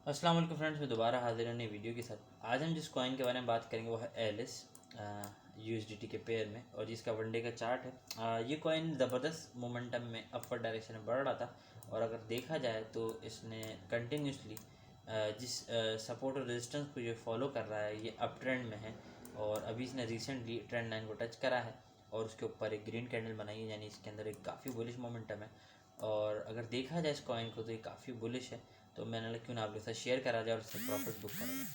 अस्सलाम वालेकुम फ्रेंड्स, मैं दोबारा हाजिर हूँ नई वीडियो के साथ। आज हम जिस कॉइन के बारे में बात करेंगे वो है एलिस यूएसडीटी के पेयर में, और जिसका वनडे का चार्ट है। ये कॉइन ज़बरदस्त मोमेंटम में अपवर्ड डायरेक्शन में बढ़ रहा था, और अगर देखा जाए तो इसने कंटिन्यूसली जिस सपोर्ट और रेजिस्टेंस को ये फॉलो कर रहा है, ये अप ट्रेंड में है। और अभी इसने रिसेंटली ट्रेंड लाइन को टच करा है और उसके ऊपर एक ग्रीन कैंडल बनाई है, यानी इसके अंदर एक काफ़ी बुलिश मोमेंटम है। और अगर देखा जाए इस कॉइन को तो ये काफ़ी बुलिश है, तो मैंने लगा क्यों ना आप लोग के साथ शेयर करा जाए और इससे प्रॉफिट बुक करा जाए।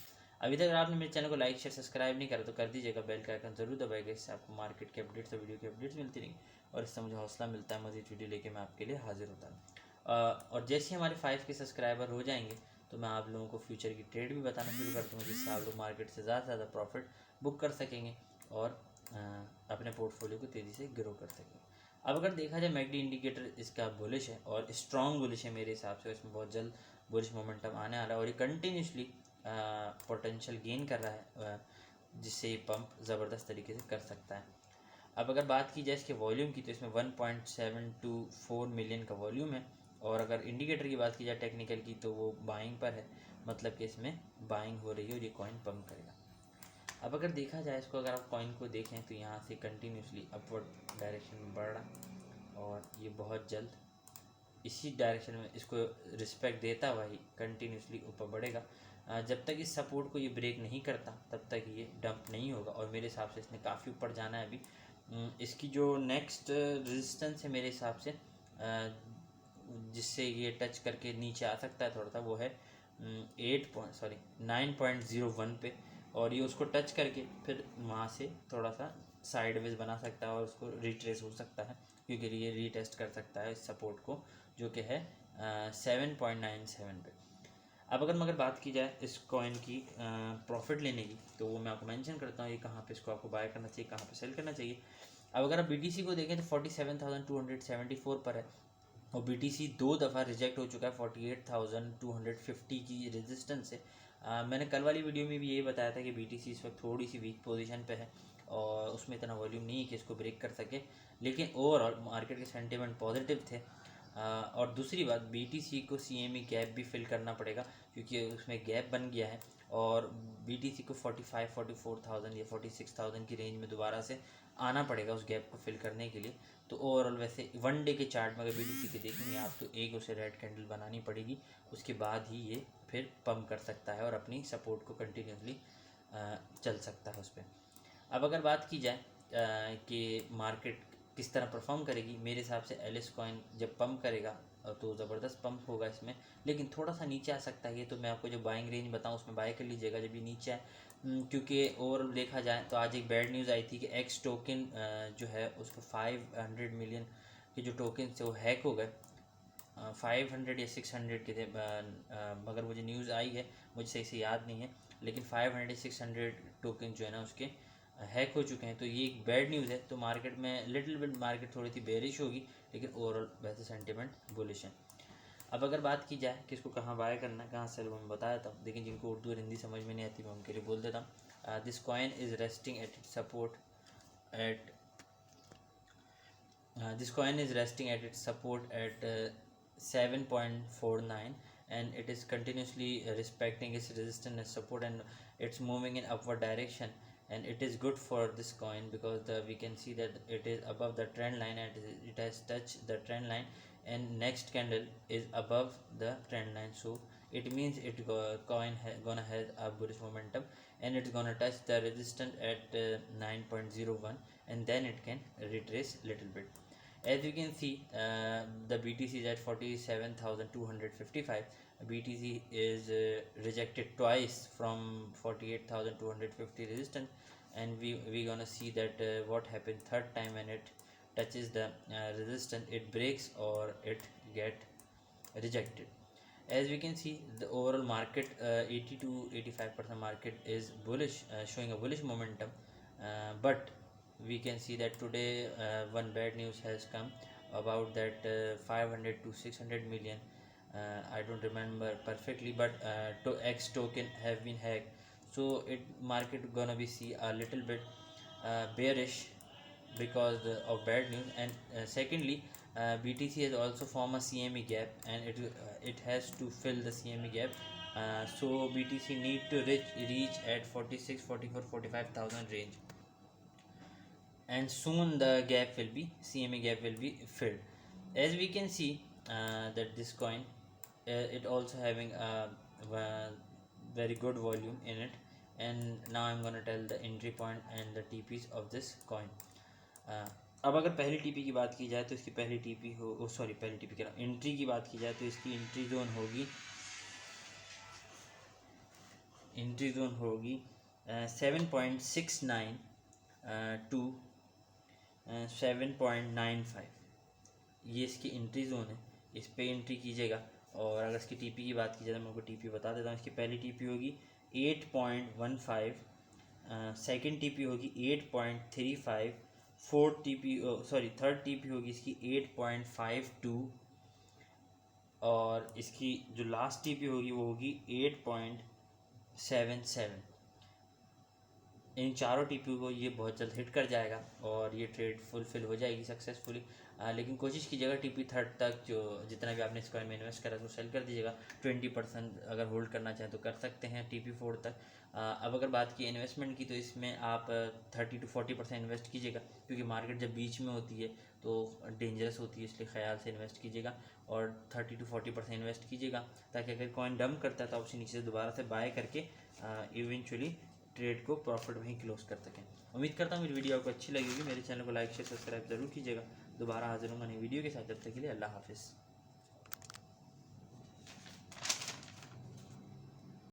अभी तक अगर आपने मेरे चैनल को लाइक शेयर सब्सक्राइब नहीं करा तो कर दीजिएगा, बेल का आइकन जरूर दबाइएगा, इससे आपको मार्केट के अपडेट्स और वीडियो के अपडेट्स मिलती रहेंगी, और इससे मुझे हौसला मिलता है मज़ीद वीडियो लेके मैं आपके लिए हाजिर होता हूँ। और जैसे ही हमारे 5 के सब्सक्राइबर हो जाएंगे तो मैं आप लोगों को फ्यूचर की ट्रेड भी बताना शुरू कर दूँगा, जिससे आप लोग मार्केट से ज़्यादा से ज़्यादा प्रॉफिट बुक कर सकेंगे और अपने पोर्टफोलियो को तेज़ी से ग्रो कर सकेंगे। अब अगर देखा जाए मैकडी इंडिकेटर इसका बुलिश है और स्ट्रॉन्ग बुलिश है मेरे हिसाब से, इसमें बहुत जल्द बुलिश मोमेंटम आने वाला है और ये कंटिन्यूसली पोटेंशियल गेन कर रहा है, जिससे ये पंप ज़बरदस्त तरीके से कर सकता है। अब अगर बात की जाए इसके वॉल्यूम की तो इसमें 1.724 मिलियन का वॉल्यूम है, और अगर इंडिकेटर की बात की जाए टेक्निकल की तो वो बाइंग पर है, मतलब कि इसमें बाइंग हो रही है और ये कॉइन पंप करेगा। अब अगर देखा जाए इसको, अगर आप कॉइन को देखें तो यहाँ से कंटिन्यूसली अपवर्ड डायरेक्शन में बढ़ रहा, और ये बहुत जल्द इसी डायरेक्शन में इसको रिस्पेक्ट देता हुआ ही कंटिन्यूसली ऊपर बढ़ेगा। जब तक इस सपोर्ट को ये ब्रेक नहीं करता तब तक ये डंप नहीं होगा, और मेरे हिसाब से इसने काफ़ी ऊपर जाना है अभी। इसकी जो नेक्स्ट रेजिस्टेंस है मेरे हिसाब से, जिससे ये टच करके नीचे आ सकता है थोड़ा सा, वो है 9.01 पे, और ये उसको टच करके फिर वहाँ से थोड़ा सा साइडवेज बना सकता है और उसको रिट्रेस हो सकता है, क्योंकि ये रीटेस्ट कर सकता है इस सपोर्ट को, जो कि है 7.97 पे। अब अगर बात की जाए इस कॉइन की प्रॉफिट लेने की, तो वो मैं आपको मेंशन करता हूँ ये कहाँ पे इसको आपको बाय करना चाहिए, कहाँ पे सेल करना चाहिए। अब अगर आप BTC को देखें तो 47,274 पर है, और BTC 2 दफ़ा रिजेक्ट हो चुका है 48,250 की रेजिस्टेंस से। मैंने कल वाली वीडियो में भी यही बताया था कि BTC इस वक्त थोड़ी सी वीक पोजीशन पे है और उसमें इतना वॉल्यूम नहीं है कि इसको ब्रेक कर सके, लेकिन ओवरऑल मार्केट के सेंटिमेंट पॉजिटिव थे। और दूसरी बात, BTC को CME गैप भी फिल करना पड़ेगा, क्योंकि उसमें गैप बन गया है, और BTC को 44,000 या 46,000 की रेंज में दोबारा से आना पड़ेगा उस गैप को फिल करने के लिए। तो ओवरऑल वैसे वन डे के चार्ट में अगर BTC के देखेंगे आप तो एक उसे रेड कैंडल बनानी पड़ेगी, उसके बाद ही ये फिर पंप कर सकता है और अपनी सपोर्ट को कंटिन्यूसली चल सकता है उस पर। अब अगर बात की जाए कि मार्केट किस तरह परफॉर्म करेगी, मेरे हिसाब से एलिस कॉइन जब पंप करेगा तो ज़बरदस्त पंप होगा इसमें, लेकिन थोड़ा सा नीचे आ सकता है ये, तो मैं आपको जो बाइंग रेंज बताऊँ उसमें बाय कर लीजिएगा जब ये नीचे आए। क्योंकि ओवरऑल देखा जाए तो आज एक बैड न्यूज़ आई थी कि एक्स टोकन जो है उसको 500 मिलियन के जो टोकन थे वो हैक हो गए। 500 या 600 के थे, मगर मुझे न्यूज़ आई है, मुझे सही से याद नहीं है, लेकिन 500 या 600 टोकन जो है ना उसके हैक हो चुके हैं। तो ये एक बैड न्यूज़ है, तो मार्केट में लिटिल बिट मार्केट थोड़ी सी बेरिश होगी, लेकिन ओवरऑल वैसे सेंटिमेंट बुलिश है। अब अगर बात की जाए कि इसको कहाँ बाय करना है, कहाँ सेल, मैं बता देता हूँ, लेकिन जिनको उर्दू और हिंदी समझ में नहीं आती मैं उनके लिए बोल देता हूँ। This coin is resting at its support at this coin is resting at its support at 7.49, and it is continuously respecting its resistance and support, and it's moving in upward direction, and it is good for this coin because we can see that it is above the trend line and it has touched the trend line, and next candle is above the trend line, so it means coin gonna have a bullish momentum, and it's gonna touch the resistance at 9.01, and then it can retrace little bit. As you can see, the BTC is at 47,255. BTC is rejected twice from 48,250 resistance, and we gonna see that what happened third time when it touches the resistance, it breaks or it get rejected. As we can see, the overall market 80 to 85% market is bullish, showing a bullish momentum, but we can see that today one bad news has come about that 500 to 600 million, I don't remember perfectly, but to X token have been hacked, so it market gonna be see a little bit bearish because of bad news. And secondly, BTC has also formed a CME gap, and it has to fill the CME gap So BTC need to reach at 46, 44, 45,000 range, and soon the gap will be CME gap will be filled. As we can see that this coin it also having a very good volume in it, and now I'm gonna tell the entry point and the TPs of this coin. अब अगर पहली TP की बात की जाए तो इसकी पहली टीपी हो सॉरी पहली टीपी कह रहा हूँ, एंट्री की बात की जाए तो इसकी एंट्री जोन होगी 7.69 टू 7.95, ये इसकी एंट्री जोन है, इस पे एंट्री कीजिएगा। और अगर इसकी टीपी की बात की जाए तो मैं आपको टीपी बता देता हूँ। इसकी पहली टीपी होगी 8.15, सेकंड टीपी होगी 8.35, फोर्थ टीपी थर्ड टीपी होगी इसकी 8.52, और इसकी जो लास्ट टीपी होगी वो होगी 8.77। इन चारों टीपी को ये बहुत जल्द हिट कर जाएगा और ये ट्रेड फुलफिल हो जाएगी सक्सेसफुली। लेकिन कोशिश कीजिएगा टीपी थर्ड तक जो जितना भी आपने इस कॉइन में इन्वेस्ट करा तो सेल कर दीजिएगा। 20% अगर होल्ड करना चाहें तो कर सकते हैं टीपी 4 तक। अब अगर बात की इन्वेस्टमेंट की तो इसमें आप 30 to 40% इन्वेस्ट कीजिएगा, क्योंकि मार्केट जब बीच में होती है तो डेंजरस होती है, इसलिए ख्याल से इन्वेस्ट कीजिएगा और 30 to 40% इन्वेस्ट कीजिएगा, ताकि अगर कॉइन डंप करता है तो आप उसे नीचे से दोबारा से बाय करके इवेंचुअली ट्रेड को प्रॉफिट वहीं क्लोज कर सकें। उम्मीद करता हूँ मेरी वीडियो आपको अच्छी लगी होगी। मेरे चैनल को लाइक शेयर सब्सक्राइब जरूर कीजिएगा। दोबारा हाजिर होंगे नई वीडियो के साथ, जब तक के लिए अल्लाह हाफिज़।